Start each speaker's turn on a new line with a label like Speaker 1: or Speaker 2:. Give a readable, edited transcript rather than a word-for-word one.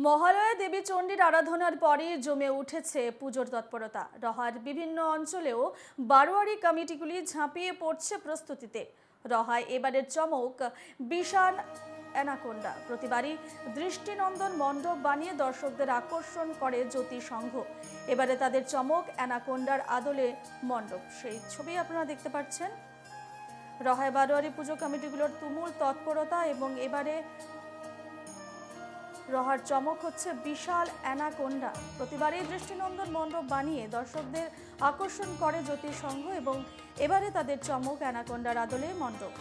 Speaker 1: মহালয়া দেবী চণ্ডীর আরাধনার পরে জমে উঠেছে পুজোর তৎপরতা। রহার বিভিন্ন অঞ্চলেও বারোয়ারি কমিটিগুলি ঝাঁপিয়ে পড়ছে প্রস্তুতিতে। রহায় এবারের চমক বিশাল অ্যানাকোন্ডা। প্রতিবারই দৃষ্টিনন্দন মণ্ডপ বানিয়ে দর্শকদের আকর্ষণ করে জ্যোতি সংঘ। এবারে তাদের চমক অ্যানাকোন্ডার আদলে মণ্ডপ। সেই ছবি আপনারা দেখতে পাচ্ছেন। রহায় বারোয়ারি পুজো কমিটিগুলোর তুমুল তৎপরতা এবং এবারে রহার চমক হচ্ছে বিশাল অ্যানাকোন্ডা। প্রতিবারই দৃষ্টিনন্দন মণ্ডপ বানিয়ে দর্শকদের আকর্ষণ করে জ্যোতির সংঘ এবং এবারে তাদের চমক অ্যানাকোন্ডার আদলে মণ্ডপ।